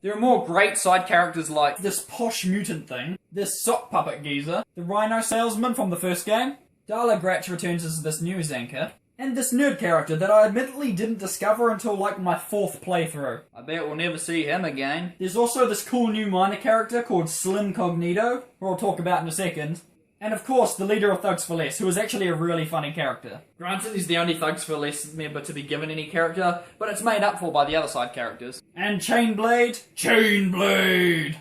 There are more great side characters like this posh mutant thing, this sock puppet geezer, the rhino salesman from the first game, Darla Gratch returns as this news anchor, and this nerd character that I admittedly didn't discover until like my 4th playthrough. I bet we'll never see him again. There's also this cool new minor character called Slim Cognito, who I'll talk about in a second. And of course, the leader of Thugs for Less, who is actually a really funny character. Granted, he's the only Thugs for Less member to be given any character, but it's made up for by the other side characters. And Chainblade! Chainblade!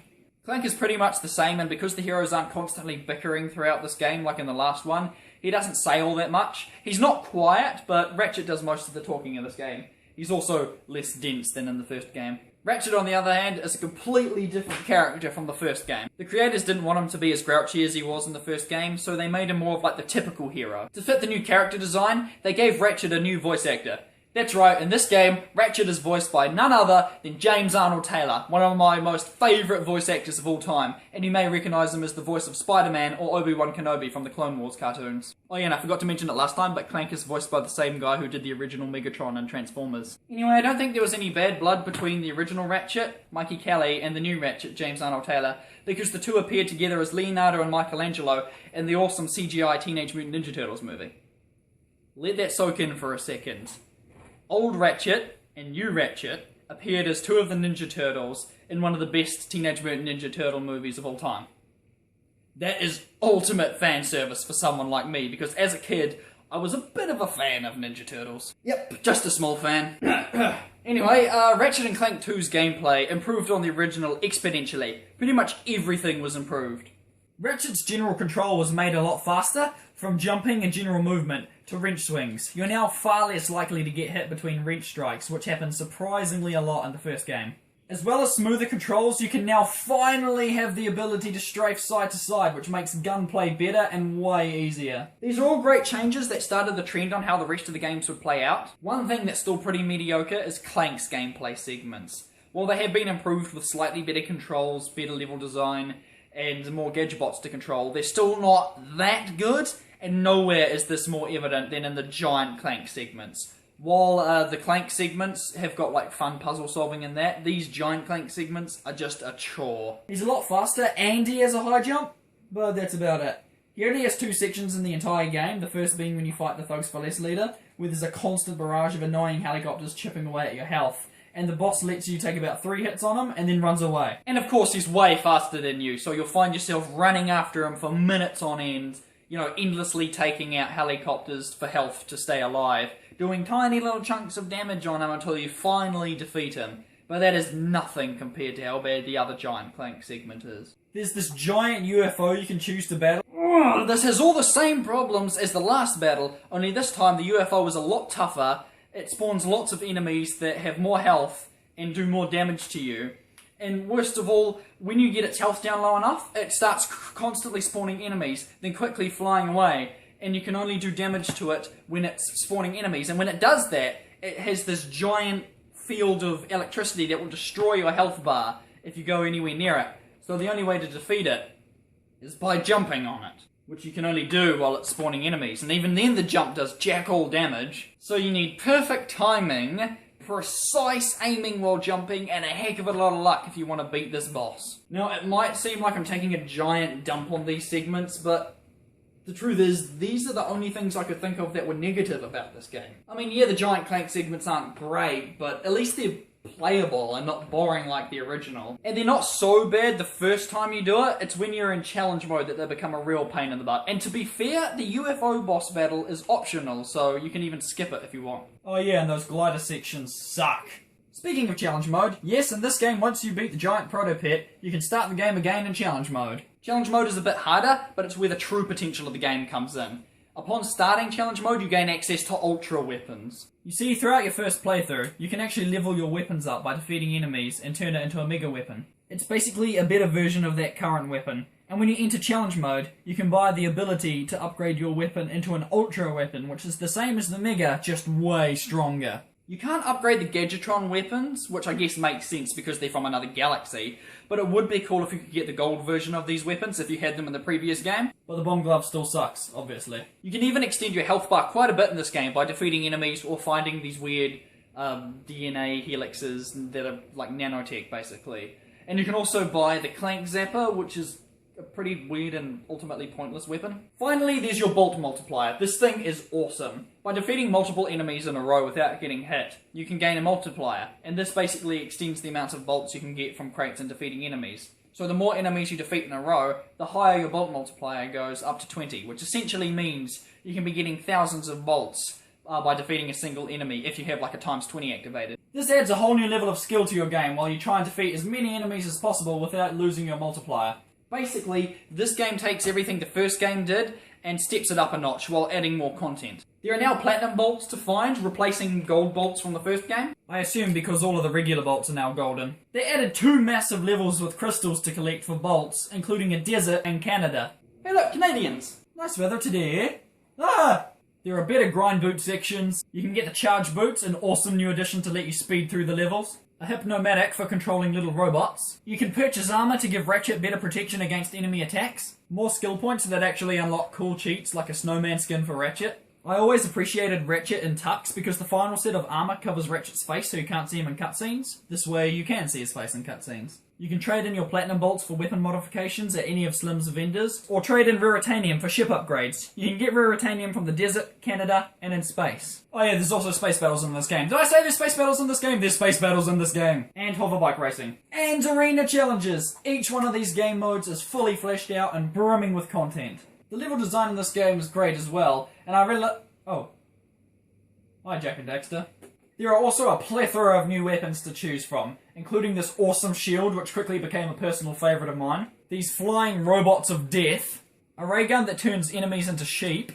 Clank is pretty much the same, and because the heroes aren't constantly bickering throughout this game like in the last one, he doesn't say all that much. He's not quiet, but Ratchet does most of the talking in this game. He's also less dense than in the first game. Ratchet, on the other hand, is a completely different character from the first game. The creators didn't want him to be as grouchy as he was in the first game, so they made him more of like the typical hero. To fit the new character design, they gave Ratchet a new voice actor. That's right, in this game, Ratchet is voiced by none other than James Arnold Taylor, one of my most favourite voice actors of all time, and you may recognise him as the voice of Spider-Man or Obi-Wan Kenobi from the Clone Wars cartoons. Oh yeah, and I forgot to mention it last time, but Clank is voiced by the same guy who did the original Megatron and Transformers. Anyway, I don't think there was any bad blood between the original Ratchet, Mikey Kelly, and the new Ratchet, James Arnold Taylor, because the two appeared together as Leonardo and Michelangelo in the awesome CGI Teenage Mutant Ninja Turtles movie. Let that soak in for a second. Old Ratchet and new Ratchet appeared as two of the Ninja Turtles in one of the best Teenage Mutant Ninja Turtle movies of all time. That is ultimate fan service for someone like me, because as a kid, I was a bit of a fan of Ninja Turtles. Yep, just a small fan. Anyway, Ratchet and Clank 2's gameplay improved on the original exponentially. Pretty much everything was improved. Ratchet's general control was made a lot faster, from jumping and general movement to wrench swings. You're now far less likely to get hit between wrench strikes, which happened surprisingly a lot in the first game. As well as smoother controls, you can now finally have the ability to strafe side to side, which makes gunplay better and way easier. These are all great changes that started the trend on how the rest of the games would play out. One thing that's still pretty mediocre is Clank's gameplay segments. While they have been improved with slightly better controls, better level design, and more gadgebots to control, they're still not that good, and nowhere is this more evident than in the giant Clank segments. While the Clank segments have got like fun puzzle solving in that, these giant Clank segments are just a chore. He's a lot faster and he has a high jump, but that's about it. He only has 2 sections in the entire game, the first being when you fight the Thugs for Less leader, where there's a constant barrage of annoying helicopters chipping away at your health, and the boss lets you take about 3 hits on him and then runs away. And of course he's way faster than you, so you'll find yourself running after him for minutes on end, you know, endlessly taking out helicopters for health to stay alive, doing tiny little chunks of damage on him until you finally defeat him. But that is nothing compared to how bad the other giant Clank segment is. There's this giant UFO you can choose to battle. This has all the same problems as the last battle, only this time the UFO is a lot tougher. It spawns lots of enemies that have more health and do more damage to you. And worst of all, when you get its health down low enough, it starts constantly spawning enemies, then quickly flying away. And you can only do damage to it when it's spawning enemies. And when it does that, it has this giant field of electricity that will destroy your health bar if you go anywhere near it. So the only way to defeat it is by jumping on it, which you can only do while it's spawning enemies. And even then the jump does jack all damage. So you need perfect timing, precise aiming while jumping, and a heck of a lot of luck if you want to beat this boss. Now, it might seem like I'm taking a giant dump on these segments, but the truth is, these are the only things I could think of that were negative about this game. I mean, yeah, the giant Clank segments aren't great, but at least they're playable and not boring like the original. And they're not so bad the first time you do it, it's when you're in challenge mode that they become a real pain in the butt. And to be fair, the UFO boss battle is optional, so you can even skip it if you want. Oh yeah, and those glider sections suck. Speaking of challenge mode, yes, in this game, once you beat the giant proto-pet, you can start the game again in challenge mode. Challenge mode is a bit harder, but it's where the true potential of the game comes in. Upon starting challenge mode, you gain access to ultra weapons. You see, throughout your first playthrough, you can actually level your weapons up by defeating enemies and turn it into a mega weapon. It's basically a better version of that current weapon, and when you enter challenge mode, you can buy the ability to upgrade your weapon into an ultra weapon, which is the same as the mega, just way stronger. You can't upgrade the Gadgetron weapons, which I guess makes sense because they're from another galaxy, but it would be cool if you could get the gold version of these weapons if you had them in the previous game. But the bomb glove still sucks, obviously. You can even extend your health bar quite a bit in this game by defeating enemies or finding these weird DNA helixes that are like nanotech, basically. And you can also buy the Clank Zapper, which is a pretty weird and ultimately pointless weapon. Finally, there's your bolt multiplier. This thing is awesome. By defeating multiple enemies in a row without getting hit, you can gain a multiplier, and this basically extends the amount of bolts you can get from crates and defeating enemies. So the more enemies you defeat in a row, the higher your bolt multiplier goes, up to 20, which essentially means you can be getting thousands of bolts by defeating a single enemy if you have like a ×20 activated. This adds a whole new level of skill to your game while you try and defeat as many enemies as possible without losing your multiplier. Basically, this game takes everything the first game did and steps it up a notch while adding more content. There are now platinum bolts to find, replacing gold bolts from the first game. I assume because all of the regular bolts are now golden. They added 2 massive levels with crystals to collect for bolts, including a desert in Canada. Hey look, Canadians! Nice weather today. Ah! There are better grind boot sections. You can get the charge boots, an awesome new addition to let you speed through the levels. A hypnomatic for controlling little robots. You can purchase armor to give Ratchet better protection against enemy attacks. More skill points that actually unlock cool cheats like a snowman skin for Ratchet. I always appreciated Ratchet in tux because the final set of armor covers Ratchet's face so you can't see him in cutscenes. This way you can see his face in cutscenes. You can trade in your platinum bolts for weapon modifications at any of Slim's vendors, or trade in raritanium for ship upgrades. You can get raritanium from the desert, Canada, and in space. Oh yeah, there's also space battles in this game. Did I say there's space battles in this game? There's space battles in this game. And hoverbike racing. And arena challenges. Each one of these game modes is fully fleshed out and brimming with content. The level design in this game is great as well, and I really Oh. Hi, Jack and Daxter. There are also a plethora of new weapons to choose from, including this awesome shield which quickly became a personal favourite of mine, these flying robots of death, a ray gun that turns enemies into sheep,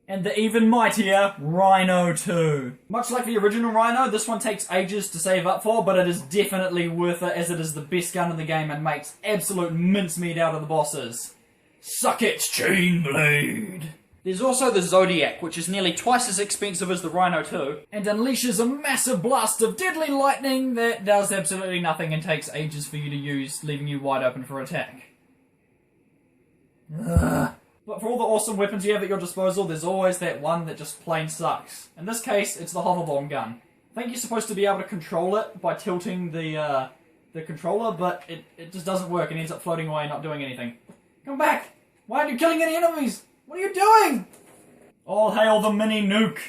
and the even mightier Rhino 2. Much like the original Rhino, this one takes ages to save up for, but it is definitely worth it as it is the best gun in the game and makes absolute mincemeat out of the bosses. Suck it, Chainblade! There's also the Zodiac, which is nearly twice as expensive as the Rhino 2, and unleashes a massive blast of deadly lightning that does absolutely nothing and takes ages for you to use, leaving you wide open for attack. Ugh. But for all the awesome weapons you have at your disposal, there's always that one that just plain sucks. In this case, it's the hoverbomb gun. I think you're supposed to be able to control it by tilting the controller, but it just doesn't work and ends up floating away and not doing anything. Come back! Why aren't you killing any enemies? What are you doing? All hail the mini nuke!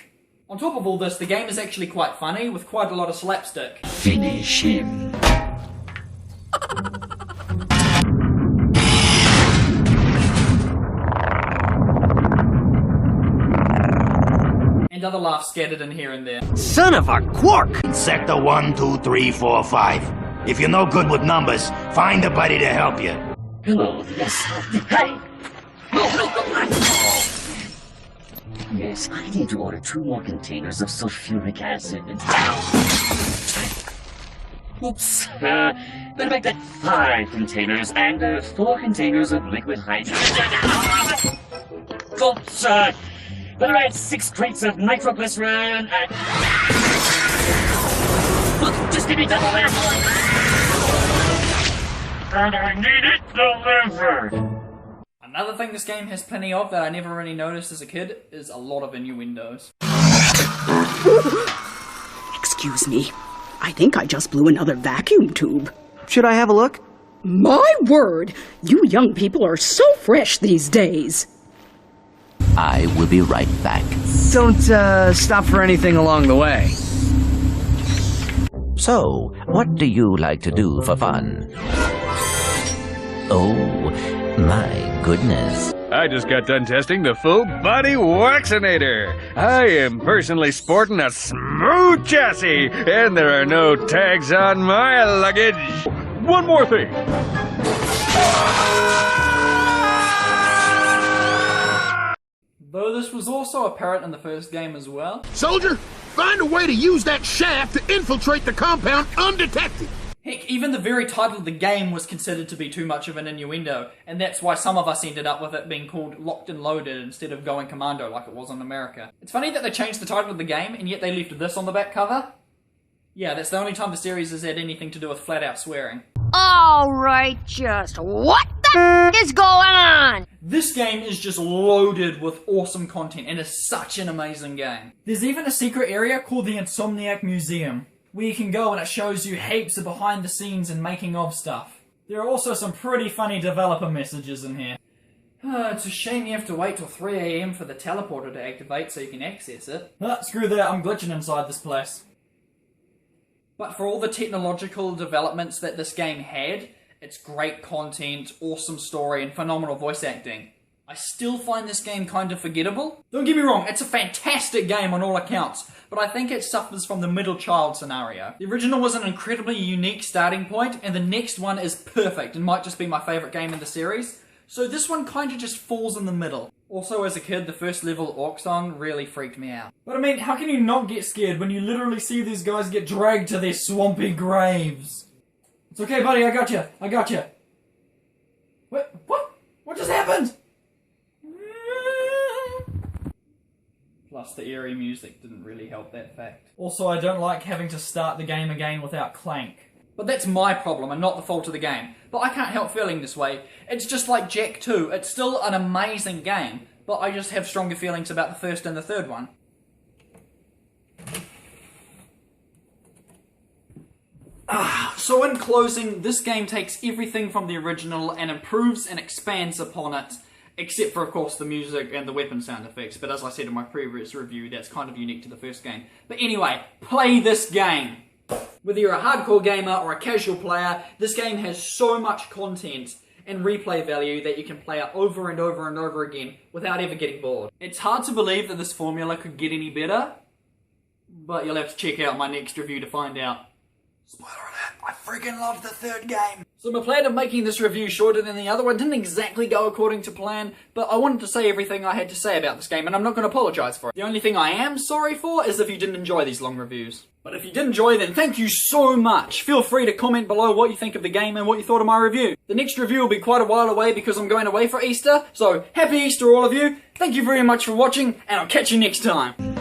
On top of all this, the game is actually quite funny, with quite a lot of slapstick. Finish him. And other laughs scattered in here and there. Son of a quark! Sector 1, 2, 3, 4, 5. If you're no good with numbers, find a buddy to help you. Hello, yes. Hey! Yes, I need to order 2 more containers of sulfuric acid. Oops. Better make that 5 containers and 4 containers of liquid hydrogen. Oops. Better add 6 crates of nitroglycerin and... Look, just give me double there, boy. And I need it delivered. Another thing this game has plenty of that I never really noticed as a kid is a lot of innuendos. Excuse me. I think I just blew another vacuum tube. Should I have a look? My word! You young people are so fresh these days. I will be right back. Don't, stop for anything along the way. So, what do you like to do for fun? Oh, my goodness. I just got done testing the full body Waxinator. I am personally sporting a smooth chassis, and there are no tags on my luggage. One more thing. Though this was also apparent in the first game as well. Soldier, find a way to use that shaft to infiltrate the compound undetected. Heck, even the very title of the game was considered to be too much of an innuendo, and that's why some of us ended up with it being called Locked and Loaded instead of Going Commando like it was in America. It's funny that they changed the title of the game, and yet they left this on the back cover. Yeah, that's the only time the series has had anything to do with flat-out swearing. Alright, just what the the f is going on? This game is just loaded with awesome content and is such an amazing game. There's even a secret area called the Insomniac Museum, where you can go and it shows you heaps of behind the scenes and making of stuff. There are also some pretty funny developer messages in here. It's a shame you have to wait till 3 AM for the teleporter to activate so you can access it. Screw that, I'm glitching inside this place. But for all the technological developments that this game had, its great content, awesome story, and phenomenal voice acting, I still find this game kind of forgettable. Don't get me wrong, it's a fantastic game on all accounts, but I think it suffers from the middle child scenario. The original was an incredibly unique starting point, and the next one is perfect and might just be my favourite game in the series. So this one kind of just falls in the middle. Also, as a kid, the first level orc song really freaked me out. But I mean, how can you not get scared when you literally see these guys get dragged to their swampy graves? It's okay, buddy, I got you. I got you. What? What just happened? Plus, the eerie music didn't really help that fact. Also, I don't like having to start the game again without Clank. But that's my problem and not the fault of the game. But I can't help feeling this way. It's just like Jak 2. It's still an amazing game, but I just have stronger feelings about the first and the third one. So in closing, this game takes everything from the original and improves and expands upon it, except for, of course, the music and the weapon sound effects. But as I said in my previous review, that's kind of unique to the first game. But anyway, play this game! Whether you're a hardcore gamer or a casual player, this game has so much content and replay value that you can play it over and over and over again without ever getting bored. It's hard to believe that this formula could get any better, but you'll have to check out my next review to find out. Spoiler alert, I freaking loved the third game! So my plan of making this review shorter than the other one didn't exactly go according to plan, but I wanted to say everything I had to say about this game, and I'm not going to apologise for it. The only thing I am sorry for is if you didn't enjoy these long reviews. But if you did enjoy, then thank you so much! Feel free to comment below what you think of the game and what you thought of my review. The next review will be quite a while away because I'm going away for Easter, so happy Easter all of you! Thank you very much for watching, and I'll catch you next time!